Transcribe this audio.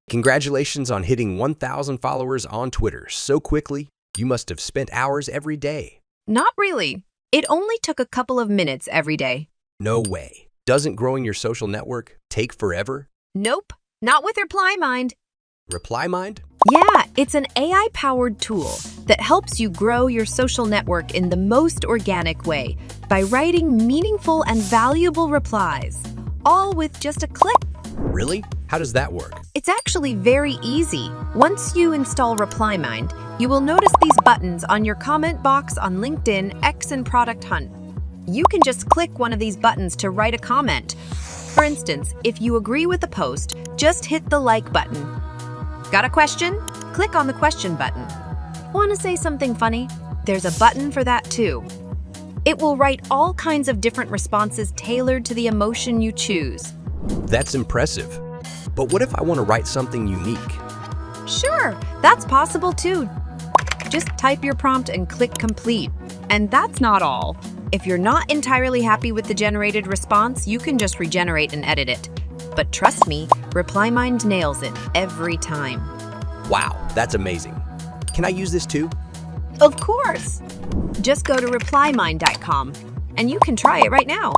Congratulations on hitting 1,000 followers on Twitter so quickly. You must have spent hours every day. Not really. It only took a couple of minutes every day. No way. Doesn't growing your social network take forever? Nope, not with ReplyMind. ReplyMind? Yeah, it's an AI-powered tool that helps you grow your social network in the most organic way by writing meaningful and valuable replies, all with just a click. Really? How does that work? It's actually very easy. Once you install ReplyMind, you will notice these buttons on your comment box on LinkedIn, X, and Product Hunt. You can just click one of these buttons to write a comment. For instance, if you agree with the post, just hit the like button. Got a question? Click on the question button. Want to say something funny? There's a button for that too. It will write all kinds of different responses tailored to the emotion you choose. That's impressive. But what if I want to write something unique? Sure, that's possible too. Just type your prompt and click complete. And that's not all. If you're not entirely happy with the generated response, you can just regenerate and edit it. But trust me, ReplyMind nails it every time. Wow, that's amazing. Can I use this too? Of course! Just go to replymind.com and you can try it right now.